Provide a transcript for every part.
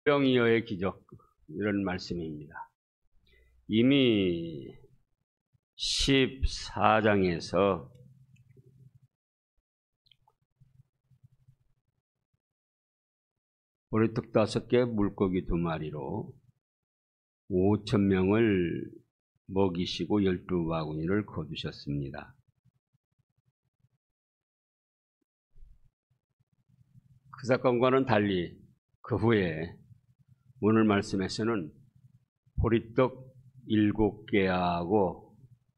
병이어의 기적, 이런 말씀입니다. 이미 14장에서 보리떡 5개, 물고기 2마리로 5,000명을 먹이시고 12바구니를 거두셨습니다. 그 사건과는 달리 그 후에 오늘 말씀에서는 보리떡 7개하고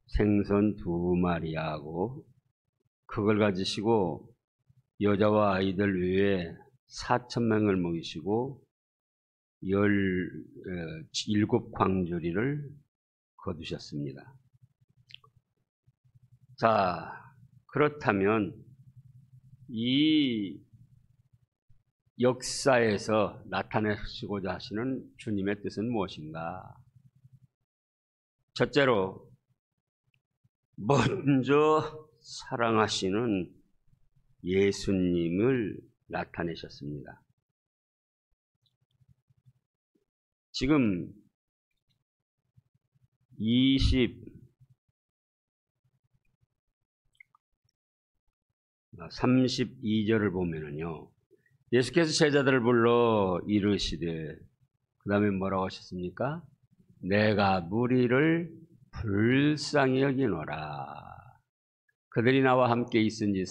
생선 2마리하고 그걸 가지시고 여자와 아이들 외에 4,000명을 먹이시고 17광주리를 거두셨습니다. 자, 그렇다면 이 역사에서 나타내시고자 하시는 주님의 뜻은 무엇인가? 첫째로 먼저 사랑하시는 예수님을 나타내셨습니다. 지금 32절을 보면은요, 예수께서 제자들을 불러 이르시되, 그 다음에 뭐라고 하셨습니까? 내가 무리를 불쌍히 여기노라. 그들이 나와 함께 있은지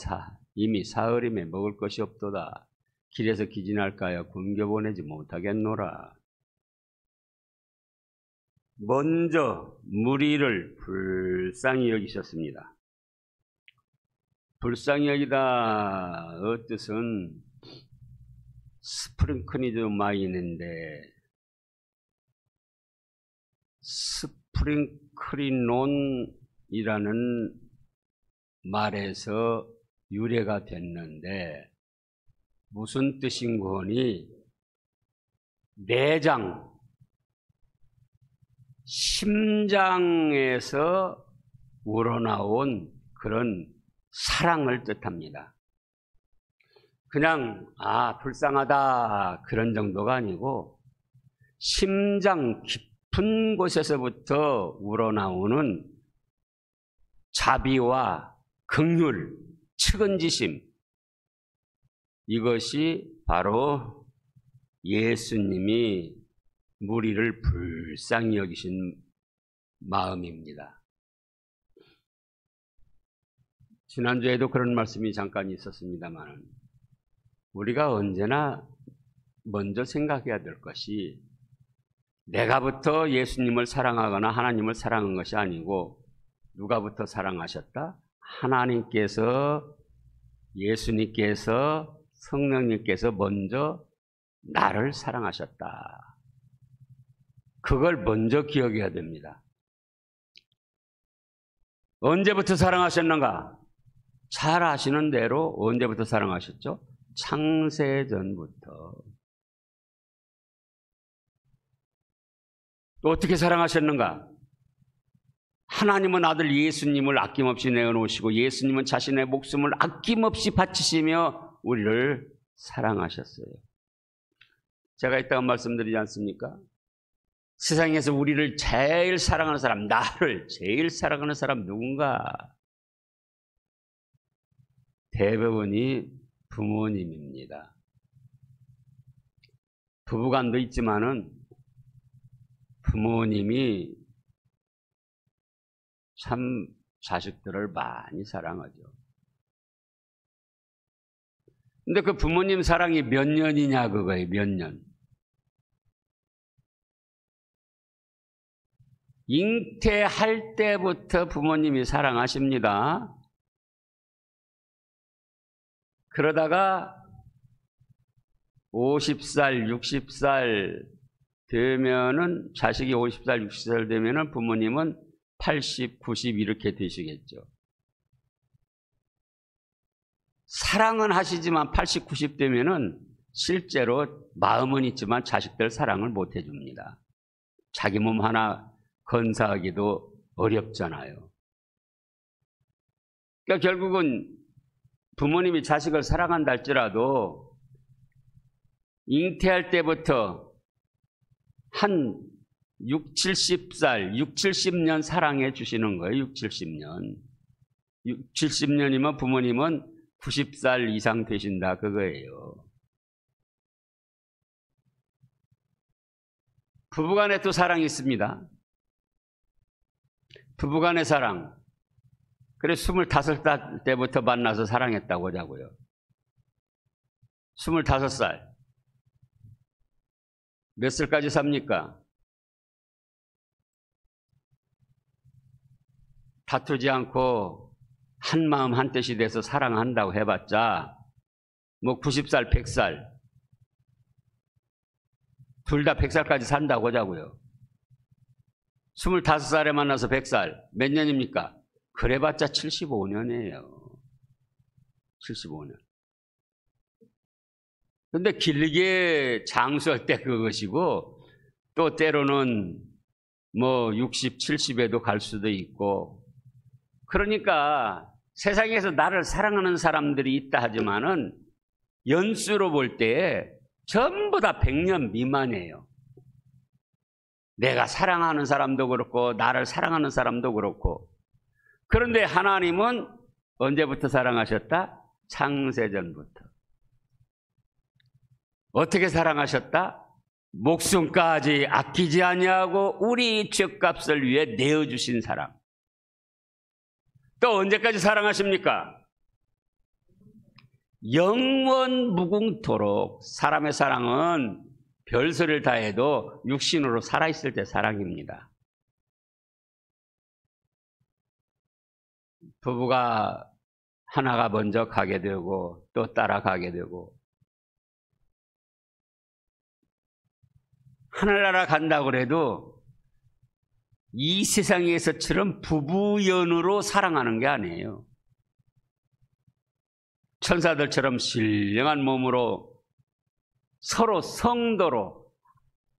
이미 사흘임에 먹을 것이 없도다. 길에서 기진할까 하여 굶겨보내지 못하겠노라. 먼저 무리를 불쌍히 여기셨습니다. 불쌍히 여기다 뜻은 스프링크니드 마이는데 스프링크리논이라는 말에서 유래가 됐는데 무슨 뜻인 거니? 내장, 심장에서 우러나온 그런 사랑을 뜻합니다. 그냥 불쌍하다 그런 정도가 아니고 심장 깊은 곳에서부터 우러나오는 자비와 긍휼, 측은지심, 이것이 바로 예수님이 무리를 불쌍히 여기신 마음입니다. 지난주에도 그런 말씀이 잠깐 있었습니다만 우리가 언제나 먼저 생각해야 될 것이 내가부터 예수님을 사랑하거나 하나님을 사랑한 것이 아니고 누가부터 사랑하셨다? 하나님께서, 예수님께서, 성령님께서 먼저 나를 사랑하셨다. 그걸 먼저 기억해야 됩니다. 언제부터 사랑하셨는가? 잘 아시는 대로 언제부터 사랑하셨죠? 창세전부터. 또 어떻게 사랑하셨는가? 하나님은 아들 예수님을 아낌없이 내어놓으시고 예수님은 자신의 목숨을 아낌없이 바치시며 우리를 사랑하셨어요. 제가 이따가 말씀드리지 않습니까? 세상에서 우리를 제일 사랑하는 사람, 나를 제일 사랑하는 사람 누군가? 대부분이 부모님입니다. 부부간도 있지만은 부모님이 참 자식들을 많이 사랑하죠. 근데 그 부모님 사랑이 몇 년이냐 그거예요. 몇 년. 잉태할 때부터 부모님이 사랑하십니다. 그러다가 50살, 60살 되면은, 자식이 50살, 60살 되면은 부모님은 80, 90 이렇게 되시겠죠. 사랑은 하시지만 80, 90 되면은 실제로 마음은 있지만 자식들 사랑을 못 해줍니다. 자기 몸 하나 건사하기도 어렵잖아요. 그러니까 결국은 부모님이 자식을 사랑한다 할지라도 잉태할 때부터 한 6, 70살, 6, 70년 사랑해 주시는 거예요. 6, 70년. 6, 70년이면 부모님은 90살 이상 되신다 그거예요. 부부간에 또 사랑이 있습니다. 부부간의 사랑. 그래 25살 때부터 만나서 사랑했다고 하자고요. 25살. 몇 살까지 삽니까? 다투지 않고 한마음 한뜻이 돼서 사랑한다고 해봤자 뭐 90살, 100살 둘 다 100살까지 산다고 하자고요. 25살에 만나서 100살 몇 년입니까? 그래봤자 75년이에요. 75년. 근데 길게 장수할 때 그것이고 또 때로는 뭐 60, 70에도 갈 수도 있고 그러니까 세상에서 나를 사랑하는 사람들이 있다 하지만은 연수로 볼 때 전부 다 100년 미만이에요. 내가 사랑하는 사람도 그렇고 나를 사랑하는 사람도 그렇고 그런데 하나님은 언제부터 사랑하셨다? 창세전부터. 어떻게 사랑하셨다? 목숨까지 아끼지 아니하고 우리 죄값을 위해 내어주신 사랑. 또 언제까지 사랑하십니까? 영원 무궁토록. 사람의 사랑은 별소리를 다해도 육신으로 살아있을 때 사랑입니다. 부부가 하나가 먼저 가게 되고 또 따라가게 되고 하늘나라 간다고 그래도 이 세상에서처럼 부부연으로 사랑하는 게 아니에요. 천사들처럼 신령한 몸으로 서로 성도로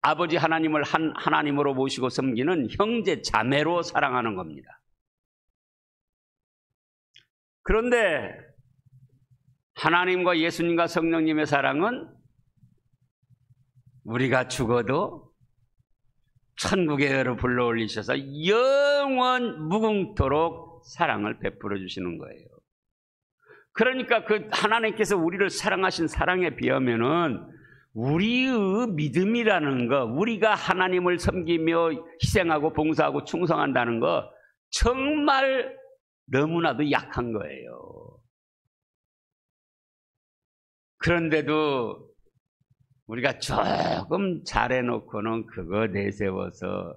아버지 하나님을 한 하나님으로 모시고 섬기는 형제 자매로 사랑하는 겁니다. 그런데 하나님과 예수님과 성령님의 사랑은 우리가 죽어도 천국에로 불러올리셔서 영원 무궁토록 사랑을 베풀어 주시는 거예요. 그러니까 그 하나님께서 우리를 사랑하신 사랑에 비하면은 우리의 믿음이라는 거, 우리가 하나님을 섬기며 희생하고 봉사하고 충성한다는 거 정말 너무나도 약한 거예요. 그런데도 우리가 조금 잘해놓고는 그거 내세워서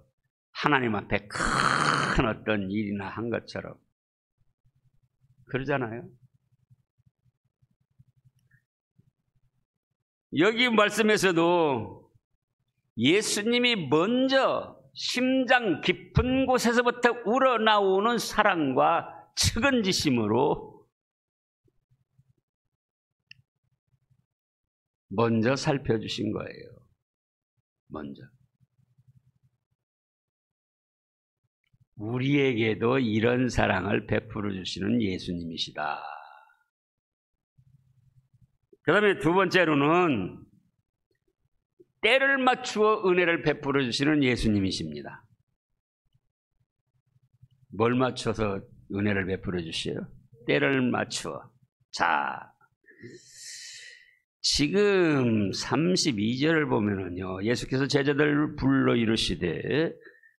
하나님 앞에 큰 어떤 일이나 한 것처럼 그러잖아요. 여기 말씀에서도 예수님이 먼저 심장 깊은 곳에서부터 우러나오는 사랑과 측은지심으로 먼저 살펴주신 거예요. 먼저. 우리에게도 이런 사랑을 베풀어 주시는 예수님이시다. 그 다음에 두 번째로는 때를 맞추어 은혜를 베풀어 주시는 예수님이십니다. 뭘 맞춰서 은혜를 베풀어 주셔요? 때를 맞추어. 자, 지금 32절을 보면은요, 예수께서 제자들을 불러 이르시되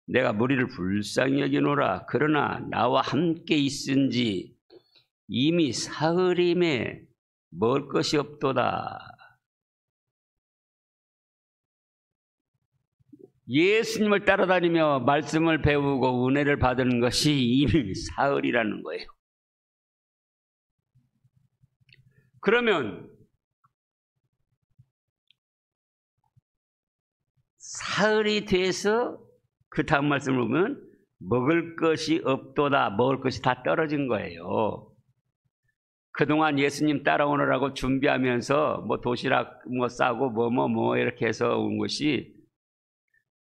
내가 무리를 불쌍히 여기노라. 그러나 나와 함께 있은지 이미 사흘임에 먹을 것이 없도다. 예수님을 따라다니며 말씀을 배우고 은혜를 받은 것이 이미 사흘이라는 거예요. 그러면 사흘이 돼서 그 다음 말씀을 보면 먹을 것이 없도다. 먹을 것이 다 떨어진 거예요. 그동안 예수님 따라오느라고 준비하면서 뭐 도시락 뭐 싸고 뭐 이렇게 해서 온 것이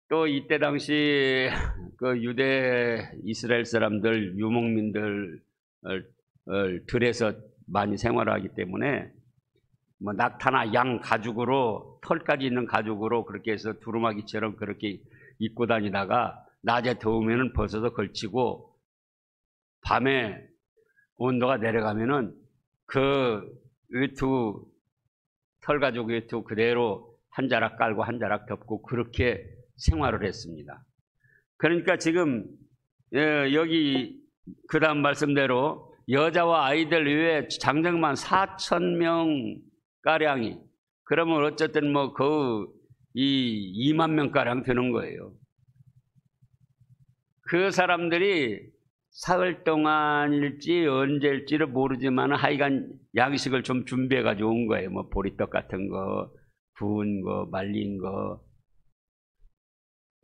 또 이때 당시 그 유대 이스라엘 사람들 유목민들 들에서 많이 생활하기 때문에 뭐 낙타나 양 가죽으로 털까지 있는 가죽으로 그렇게 해서 두루마기처럼 그렇게 입고 다니다가 낮에 더우면은 벗어서 걸치고 밤에 온도가 내려가면은 그 외투 털가죽 외투 그대로 한 자락 깔고 한 자락 덮고 그렇게 생활을 했습니다. 그러니까 지금 여기 그 다음 말씀대로 여자와 아이들 외에 장정만 4,000명 가량이, 그러면 어쨌든 뭐 거의 2만 명 가량 되는 거예요. 그 사람들이 사흘 동안일지 언제일지를 모르지만 하여간 양식을 좀 준비해 가지고 온 거예요. 뭐 보리떡 같은 거, 구운 거, 말린 거.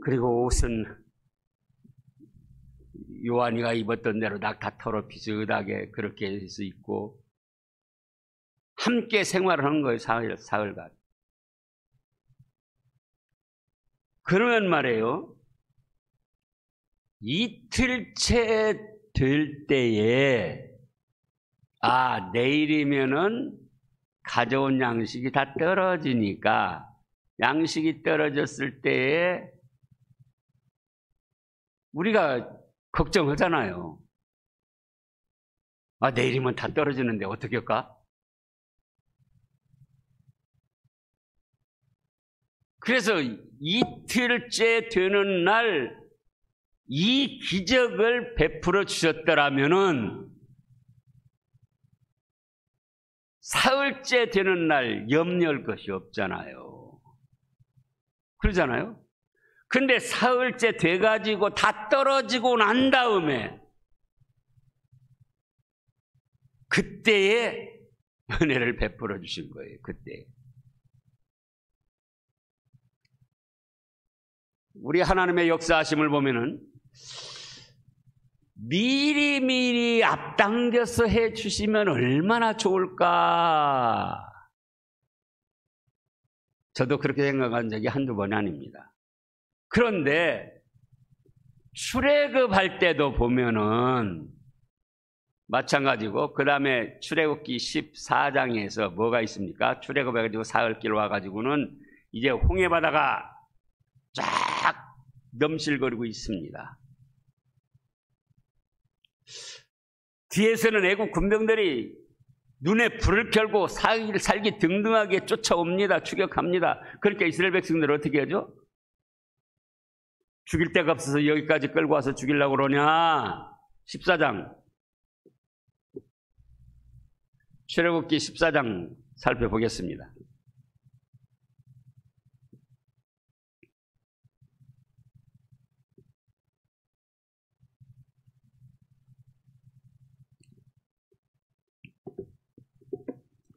그리고 옷은 요한이가 입었던 대로 낙타털로 비슷하게 그렇게 해서 입고 함께 생활을 한 거예요. 사흘간. 그러면 말이에요, 이틀째 될 때에 내일이면은 가져온 양식이 다 떨어지니까, 양식이 떨어졌을 때에 우리가 걱정하잖아요. 내일이면 다 떨어지는데 어떻게 할까? 그래서 이틀째 되는 날 이 기적을 베풀어 주셨더라면은 사흘째 되는 날 염려할 것이 없잖아요. 그러잖아요. 근데 사흘째 돼가지고 다 떨어지고 난 다음에 그때에 은혜를 베풀어 주신 거예요. 그때. 우리 하나님의 역사하심을 보면은 미리미리 앞당겨서 해 주시면 얼마나 좋을까. 저도 그렇게 생각한 적이 한두 번이 아닙니다. 그런데 출애굽할 때도 보면은 마찬가지고, 그 다음에 출애굽기 14장에서 뭐가 있습니까? 출애굽해가지고 사흘길 와가지고는 이제 홍해바다가 쫙 넘실거리고 있습니다. 뒤에서는 애국 군병들이 눈에 불을 켜고 살기 등등하게 쫓아옵니다. 추격합니다. 그러니까 이스라엘 백성들 어떻게 하죠? 죽일 데가 없어서 여기까지 끌고 와서 죽이려고 그러냐? 14장, 출애굽기 14장 살펴보겠습니다.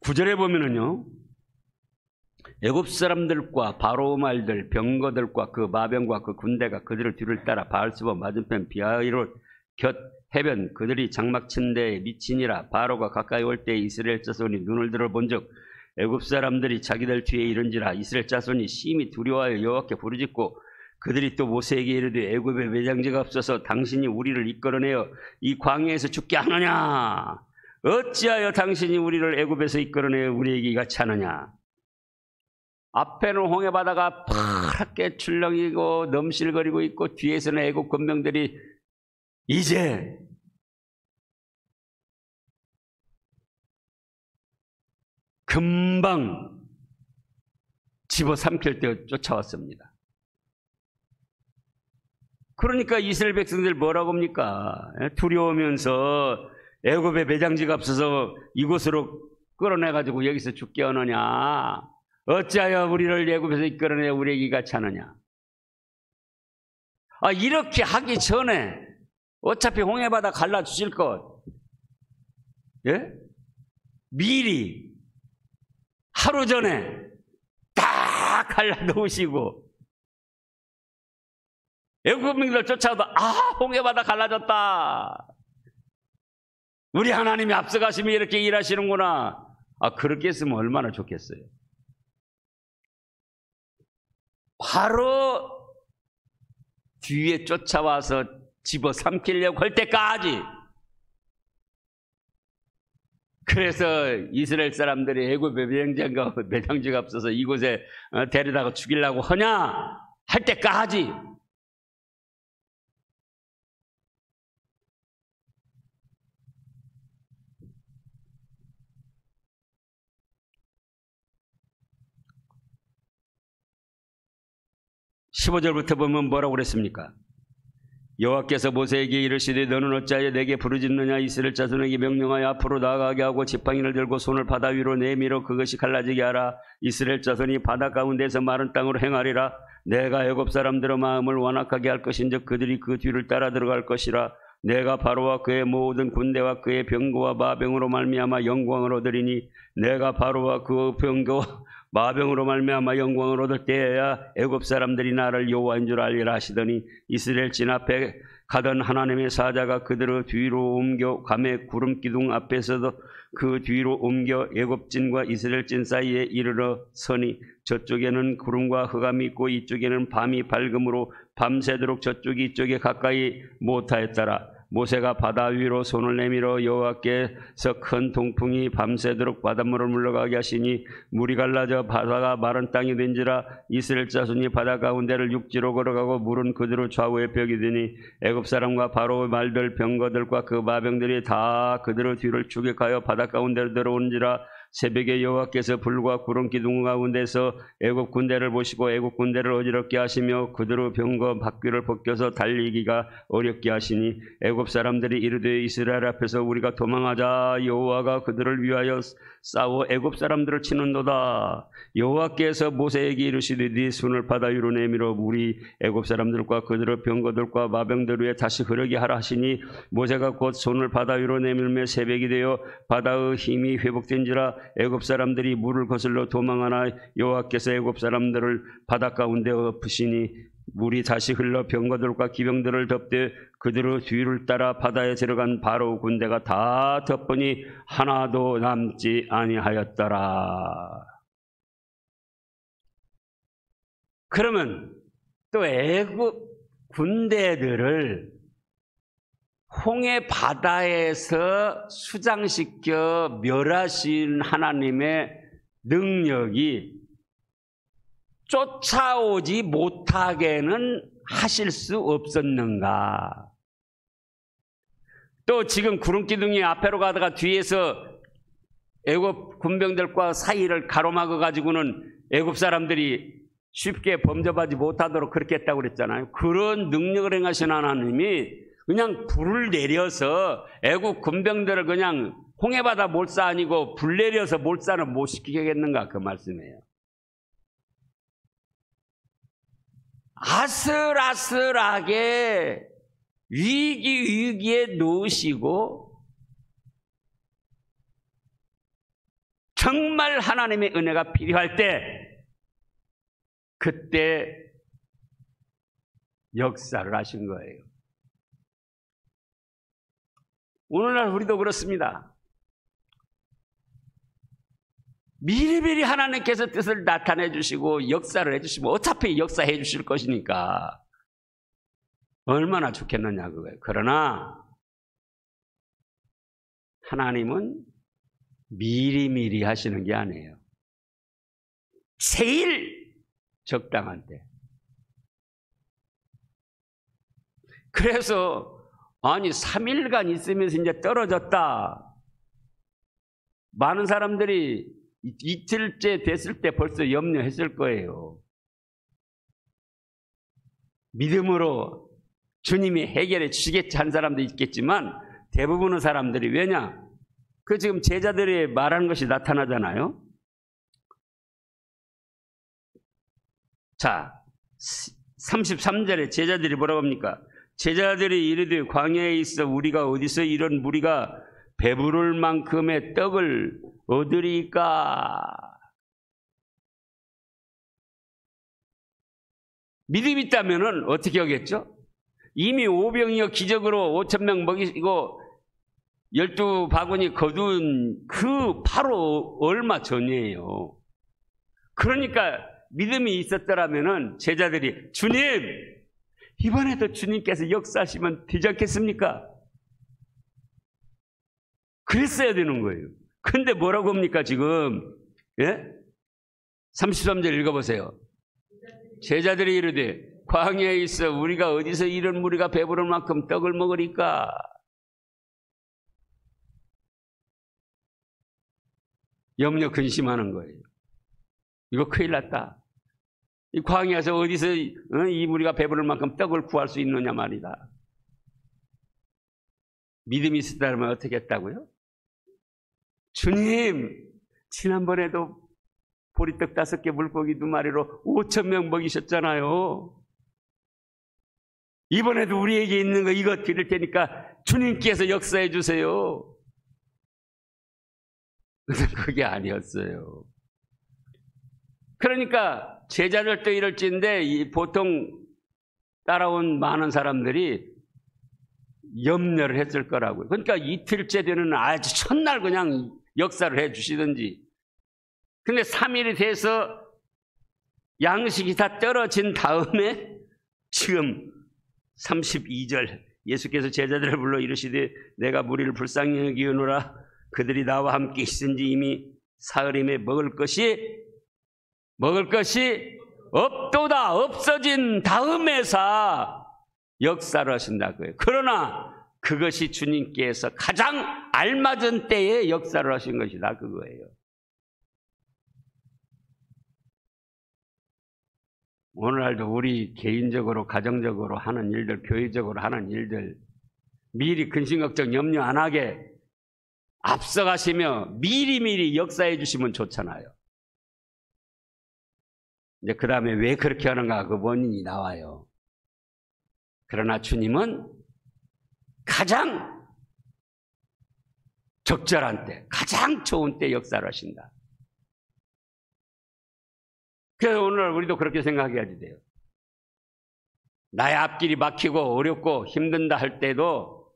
구절에 보면은요, 애굽 사람들과 바로 말들, 병거들과 그 마병과 그 군대가 그들을 뒤를 따라 바알스바 맞은편 비하이롯 곁 해변 그들이 장막 친 데에 미치니라. 바로가 가까이 올 때 이스라엘 자손이 눈을 들어 본즉 애굽 사람들이 자기들 뒤에 이른지라. 이스라엘 자손이 심히 두려워하여 여호와께 부르짖고 그들이 또 모세에게 이르되 애굽에 매장지가 없어서 당신이 우리를 이끌어내어 이 광야에서 죽게 하느냐? 어찌하여 당신이 우리를 애굽에서 이끌어내어 우리에게 이같이 하느냐? 앞에는 홍해바다가 파랗게 출렁이고 넘실거리고 있고 뒤에서는 애국 군병들이 이제 금방 집어삼킬 때 쫓아왔습니다. 그러니까 이스라엘 백성들 뭐라고 합니까? 두려우면서 애굽에 매장지가 없어서 이곳으로 끌어내가지고 여기서 죽게 하느냐? 어찌하여 우리를 애굽에서 이끌어내 우리에게 같이 하느냐? 이렇게 하기 전에 어차피 홍해바다 갈라주실 것, 예? 미리 하루 전에 다 갈라놓으시고 애굽민들 쫓아도 홍해바다 갈라졌다. 우리 하나님이 앞서가시면 이렇게 일하시는구나. 그렇게 했으면 얼마나 좋겠어요. 바로 뒤에 쫓아와서 집어삼키려고 할 때까지 그래서 이스라엘 사람들이 애굽에 매장지가 없어서 이곳에 데려다가 죽이려고 하냐 할 때까지 15절부터 보면 뭐라고 그랬습니까? 여호와께서 모세에게 이르시되 너는 어찌하여 내게 부르짖느냐. 이스라엘 자손에게 명령하여 앞으로 나아가게 하고 지팡이를 들고 손을 바다 위로 내밀어 그것이 갈라지게 하라. 이스라엘 자손이 바다 가운데서 마른 땅으로 행하리라. 내가 애굽 사람들의 마음을 완악하게 할 것인즉 그들이 그 뒤를 따라 들어갈 것이라. 내가 바로와 그의 모든 군대와 그의 병거와 마병으로 말미암아 영광을 얻으리니 내가 바로와 그 병거와 마병으로 말미암아 영광을 얻을 때에야 애굽 사람들이 나를 여호와인 줄 알리라 하시더니 이스라엘 진 앞에 가던 하나님의 사자가 그들을 뒤로 옮겨 감의 구름 기둥 앞에서도 그 뒤로 옮겨 애굽 진과 이스라엘 진 사이에 이르러 서니 저쪽에는 구름과 흑암이 있고 이쪽에는 밤이 밝음으로 밤새도록 저쪽이 이쪽에 가까이 못하였더라. 모세가 바다 위로 손을 내밀어 여호와께서 큰 동풍이 밤새도록 바닷물을 물러가게 하시니 물이 갈라져 바다가 마른 땅이 된지라. 이스라엘 자손이 바다 가운데를 육지로 걸어가고 물은 그대로 좌우에 벽이 되니 애굽 사람과 바로의 말들 병거들과 그 마병들이 다 그들의 뒤를 추격하여 바다 가운데로 들어오는지라. 새벽에 여호와께서 불과 구름 기둥 가운데서 애굽 군대를 보시고 애굽 군대를 어지럽게 하시며 그들의 병거 바퀴를 벗겨서 달리기가 어렵게 하시니 애굽 사람들이 이르되 이스라엘 앞에서 우리가 도망하자. 여호와가 그들을 위하여 싸워 애굽 사람들을 치는도다. 여호와께서 모세에게 이르시되 네 손을 바다 위로 내밀어 물이 애굽 사람들과 그들의 병거들과 마병들 위에 다시 흐르게 하라 하시니 모세가 곧 손을 바다 위로 내밀며 새벽이 되어 바다의 힘이 회복된지라. 애굽 사람들이 물을 거슬러 도망하나 여호와께서 애굽 사람들을 바다 가운데 엎으시니 물이 다시 흘러 병거들과 기병들을 덮되 그들의 뒤를 따라 바다에 들어간 바로 군대가 다 덮으니 하나도 남지 아니하였더라. 그러면 또 애굽 군대들을 홍해 바다에서 수장시켜 멸하신 하나님의 능력이 쫓아오지 못하게는 하실 수 없었는가? 또 지금 구름기둥이 앞으로 가다가 뒤에서 애굽 군병들과 사이를 가로막아 가지고는 애굽 사람들이 쉽게 범접하지 못하도록 그렇게 했다고 그랬잖아요. 그런 능력을 행하신 하나님이 그냥 불을 내려서 애국 군병들을 그냥 홍해바다 몰사 아니고 불 내려서 몰사는 못 시키겠는가 그 말씀이에요. 아슬아슬하게 위기에 놓으시고 정말 하나님의 은혜가 필요할 때 그때 역사를 하신 거예요. 오늘날 우리도 그렇습니다. 미리미리 하나님께서 뜻을 나타내 주시고 역사를 해주시면 어차피 역사해 주실 것이니까 얼마나 좋겠느냐 그거예요. 그러나 하나님은 미리미리 하시는 게 아니에요. 제일 적당한 때. 그래서 아니 3일간 있으면서 이제 떨어졌다. 많은 사람들이 이틀째 됐을 때 벌써 염려했을 거예요. 믿음으로 주님이 해결해 주시겠지 한 사람도 있겠지만 대부분의 사람들이 왜냐? 그 지금 제자들이 말하는 것이 나타나잖아요. 자, 33절에 제자들이 뭐라고 합니까? 제자들이 이르되 광야에 있어 우리가 어디서 이런 무리가 배부를 만큼의 떡을 얻으리까? 믿음이 있다면 어떻게 하겠죠? 이미 오병이어 기적으로 5,000명 먹이고 12바구니 거둔 그 바로 얼마 전이에요. 그러니까 믿음이 있었더라면 제자들이 주님 이번에도 주님께서 역사하시면 되지 않겠습니까? 그랬어야 되는 거예요. 근데 뭐라고 합니까 지금? 예? 33절 읽어보세요. 제자들이 이르되 광야에 있어 우리가 어디서 이런 무리가 배부를 만큼 떡을 먹으리까? 염려 근심하는 거예요. 이거 큰일 났다. 이 광야에서 어디서 이 무리가 배부를 만큼 떡을 구할 수 있느냐 말이다. 믿음이 있었다면 어떻게 했다고요? 주님, 지난번에도 보리떡 5개 물고기 2마리로 5,000명 먹이셨잖아요. 이번에도 우리에게 있는 거 이거 드릴 테니까 주님께서 역사해 주세요. 그게 아니었어요. 그러니까 제자들도 이럴지인데 보통 따라온 많은 사람들이 염려를 했을 거라고요. 그러니까 이틀째 되는 아주 첫날 그냥 역사를 해 주시든지. 근데 3일이 돼서 양식이 다 떨어진 다음에 지금 32절 예수께서 제자들을 불러 이르시되 내가 무리를 불쌍히 여기노라 그들이 나와 함께 있은지 이미 사흘임에 먹을 것이 없도다. 없어진 다음에서 역사를 하신다고요. 그러나 그것이 주님께서 가장 알맞은 때에 역사를 하신 것이다 그거예요. 오늘날도 우리 개인적으로 가정적으로 하는 일들, 교회적으로 하는 일들 미리 근심걱정 염려 안 하게 앞서가시며 미리미리 역사해 주시면 좋잖아요. 이제 그 다음에 왜 그렇게 하는가 그 원인이 나와요. 그러나 주님은 가장 적절한 때, 가장 좋은 때 역사를 하신다. 그래서 오늘 우리도 그렇게 생각해야지 돼요. 나의 앞길이 막히고 어렵고 힘든다 할 때도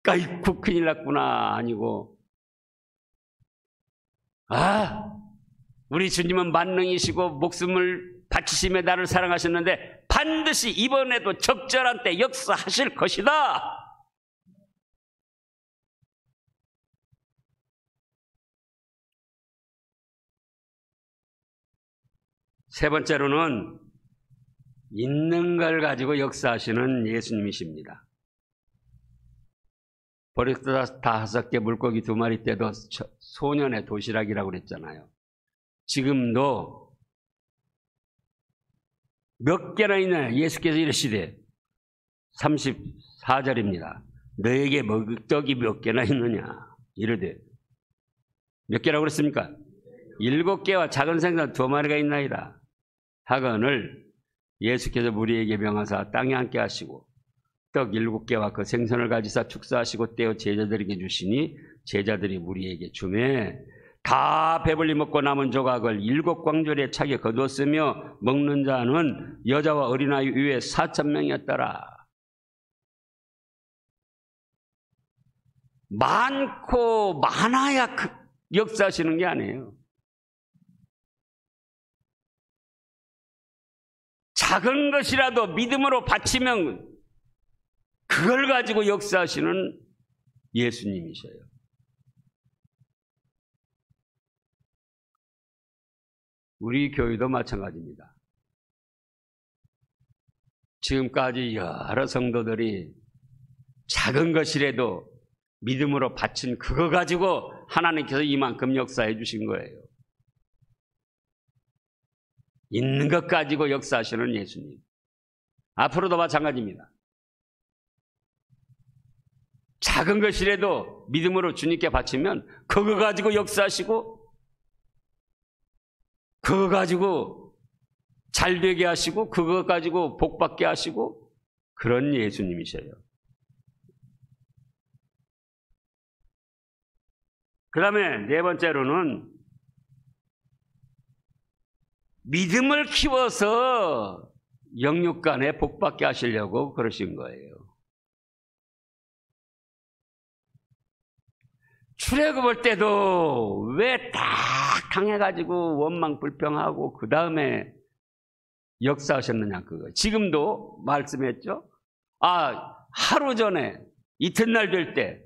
아이쿠 큰일 났구나 아니고 우리 주님은 만능이시고 목숨을 바치시며 나를 사랑하셨는데 반드시 이번에도 적절한 때 역사하실 것이다. 세 번째로는 있는 걸 가지고 역사하시는 예수님이십니다. 보리떡 5개 물고기 2마리 때도 소년의 도시락이라고 그랬잖아요. 지금도 몇 개나 있냐 예수께서 이르시되 34절입니다. 너에게 먹을 떡이 몇 개나 있느냐 이르되 몇 개라고 그랬습니까? 7개와 작은 생선 2마리가 있나이다. 하거늘 예수께서 무리에게 명하사 땅에 앉게 하시고 떡 7개와 그 생선을 가지사 축사하시고 떼어 제자들에게 주시니 제자들이 무리에게 주매 다 배불리 먹고 남은 조각을 7광절에 차게 거두었으며 먹는 자는 여자와 어린아이 위에 4,000명이었더라. 많고 많아야 역사하시는 게 아니에요. 작은 것이라도 믿음으로 바치면 그걸 가지고 역사하시는 예수님이셔요. 우리 교회도 마찬가지입니다. 지금까지 여러 성도들이 작은 것이라도 믿음으로 바친 그거 가지고 하나님께서 이만큼 역사해 주신 거예요. 있는 것 가지고 역사하시는 예수님. 앞으로도 마찬가지입니다. 작은 것이라도 믿음으로 주님께 바치면 그거 가지고 역사하시고 그거 가지고 잘 되게 하시고 그거 가지고 복 받게 하시고 그런 예수님이셔요. 그 다음에 네 번째로는 믿음을 키워서 영육간에 복 받게 하시려고 그러신 거예요. 출애굽할 때도 왜 딱 당해가지고 원망 불평하고 그 다음에 역사하셨느냐 그거. 지금도 말씀했죠. 하루 전에 이튿날 될 때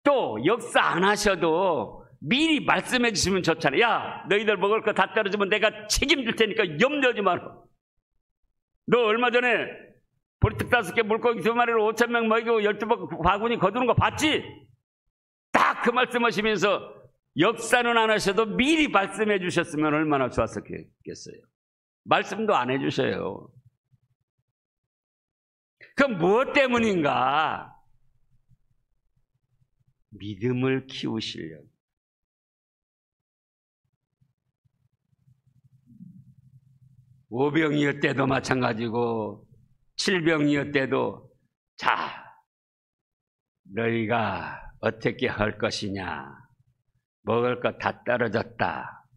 또 역사 안 하셔도 미리 말씀해 주시면 좋잖아요. 야, 너희들 먹을 거 다 떨어지면 내가 책임질 테니까 염려하지 마라. 너 얼마 전에 보리떡 5개 물고기 2마리로 5,000명 먹이고 12번 바구니 거두는 거 봤지? 딱 그 말씀하시면서 역사는 안 하셔도 미리 말씀해 주셨으면 얼마나 좋았었겠어요. 말씀도 안 해주셔요. 그럼 무엇 때문인가? 믿음을 키우시려고. 오병이었때도 마찬가지고 7병이었때도 자, 너희가 어떻게 할 것이냐? 먹을 것 다 떨어졌다.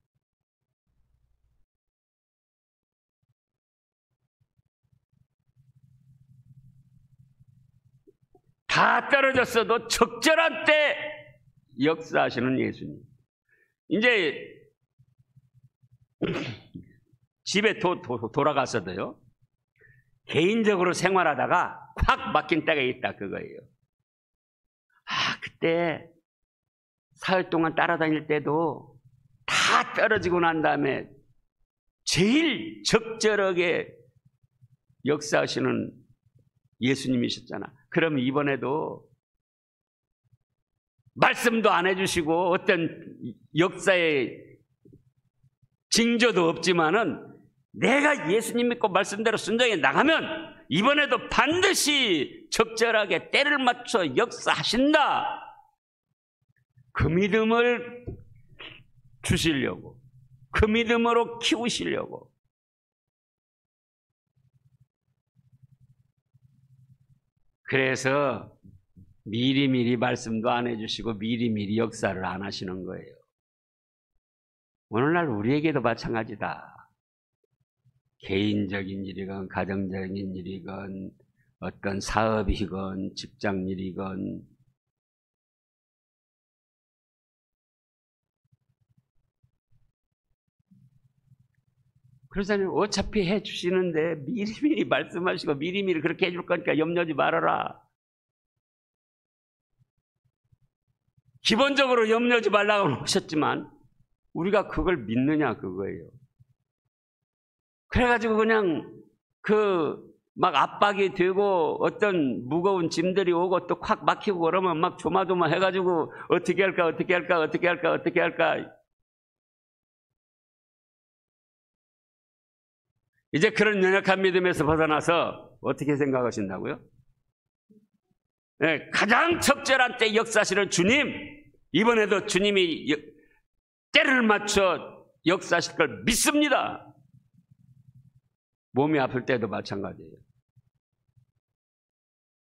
다 떨어졌어도 적절한 때 역사하시는 예수님. 이제 집에 돌아가서도요, 개인적으로 생활하다가 확 막힌 때가 있다, 그거예요. 아, 그때 사흘 동안 따라다닐 때도 다 떨어지고 난 다음에 제일 적절하게 역사하시는 예수님이셨잖아. 그럼 이번에도 말씀도 안 해주시고 어떤 역사의 징조도 없지만은 내가 예수님 믿고 말씀대로 순종해 나가면 이번에도 반드시 적절하게 때를 맞춰 역사하신다. 그 믿음을 주시려고, 그 믿음으로 키우시려고. 그래서 미리미리 말씀도 안 해주시고 미리미리 역사를 안 하시는 거예요. 오늘날 우리에게도 마찬가지다. 개인적인 일이건 가정적인 일이건 어떤 사업이건 직장일이건 그러잖아요. 어차피 해주시는데 미리미리 말씀하시고 미리미리 그렇게 해줄 거니까 염려하지 말아라. 기본적으로 염려하지 말라고 하셨지만 우리가 그걸 믿느냐 그거예요. 그래가지고 그냥 막 압박이 되고 어떤 무거운 짐들이 오고 또 콱 막히고 그러면 막 조마조마 해가지고 어떻게 할까. 이제 그런 연약한 믿음에서 벗어나서 어떻게 생각하신다고요? 네, 가장 적절한 때 역사하시는 주님, 이번에도 주님이 때를 맞춰 역사하실 걸 믿습니다. 몸이 아플 때도 마찬가지예요.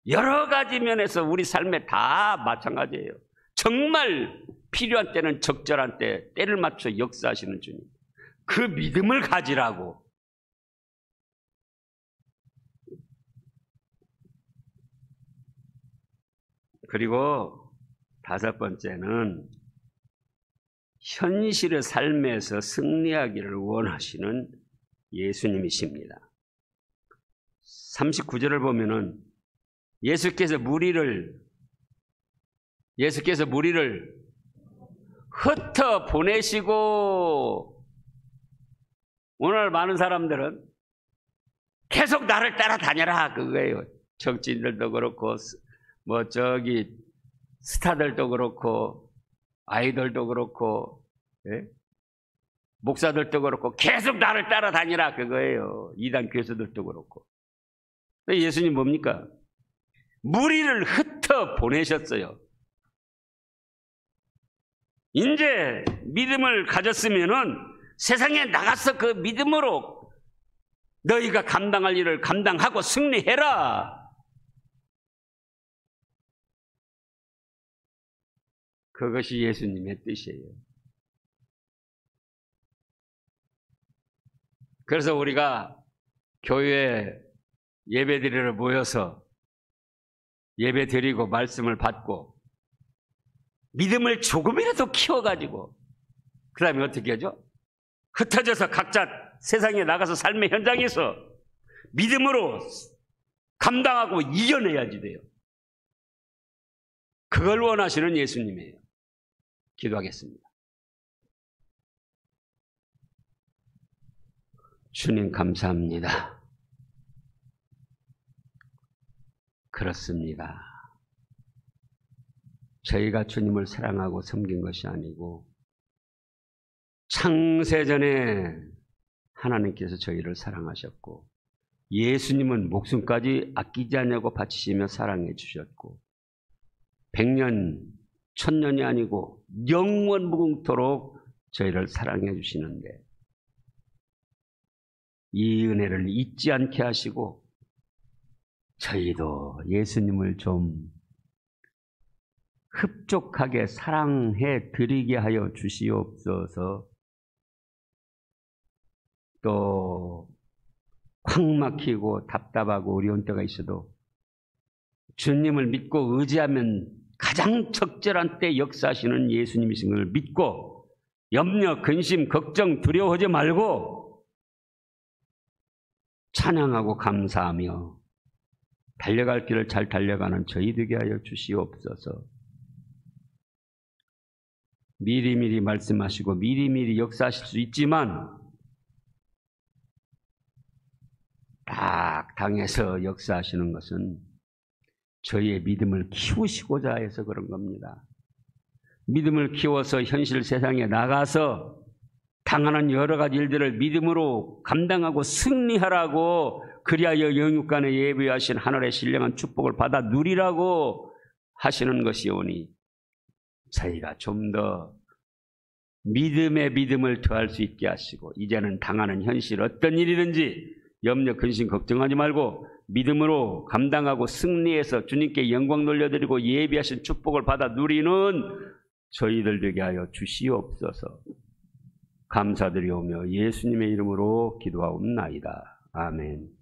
여러 가지 면에서 우리 삶에 다 마찬가지예요. 정말 필요한 때는 적절한 때, 때를 맞춰 역사하시는 주님. 그 믿음을 가지라고. 그리고 5번째는 현실의 삶에서 승리하기를 원하시는 예수님이십니다. 39절을 보면은 예수께서 무리를 흩어 보내시고, 오늘 많은 사람들은 계속 나를 따라다녀라 그거예요. 정치인들도 그렇고 스타들도 그렇고 아이돌도 그렇고, 예? 목사들도 그렇고 계속 나를 따라다니라 그거예요. 이단 교수들도 그렇고. 예수님 뭡니까? 무리를 흩어 보내셨어요. 이제 믿음을 가졌으면은 세상에 나가서 그 믿음으로 너희가 감당할 일을 감당하고 승리해라. 그것이 예수님의 뜻이에요. 그래서 우리가 교회에 예배드리러 모여서 예배드리고 말씀을 받고 믿음을 조금이라도 키워가지고 그 다음에 어떻게 하죠? 흩어져서 각자 세상에 나가서 삶의 현장에서 믿음으로 감당하고 이겨내야지 돼요. 그걸 원하시는 예수님이에요. 기도하겠습니다. 주님 감사합니다. 그렇습니다. 저희가 주님을 사랑하고 섬긴 것이 아니고 창세전에 하나님께서 저희를 사랑하셨고 예수님은 목숨까지 아끼지 않냐고 바치시며 사랑해 주셨고 100년, 1000년이 아니고 영원 무궁토록 저희를 사랑해 주시는데 이 은혜를 잊지 않게 하시고 저희도 예수님을 좀 흡족하게 사랑해 드리게 하여 주시옵소서. 또 꽉 막히고 답답하고 어려운 때가 있어도 주님을 믿고 의지하면 가장 적절한 때 역사하시는 예수님이신 걸 믿고 염려, 근심, 걱정, 두려워하지 말고 찬양하고 감사하며 달려갈 길을 잘 달려가는 저희 되게 하여 주시옵소서. 미리미리 말씀하시고 미리미리 역사하실 수 있지만 딱 당해서 역사하시는 것은 저희의 믿음을 키우시고자 해서 그런 겁니다. 믿음을 키워서 현실 세상에 나가서 당하는 여러 가지 일들을 믿음으로 감당하고 승리하라고 그리하여 영육간에 예비하신 하늘의 신령한 축복을 받아 누리라고 하시는 것이오니 저희가 좀 더 믿음의 믿음을 더할 수 있게 하시고 이제는 당하는 현실 어떤 일이든지 염려, 근심, 걱정하지 말고 믿음으로 감당하고 승리해서 주님께 영광 돌려드리고 예비하신 축복을 받아 누리는 저희들 되게 하여 주시옵소서. 감사드리오며 예수님의 이름으로 기도하옵나이다. 아멘.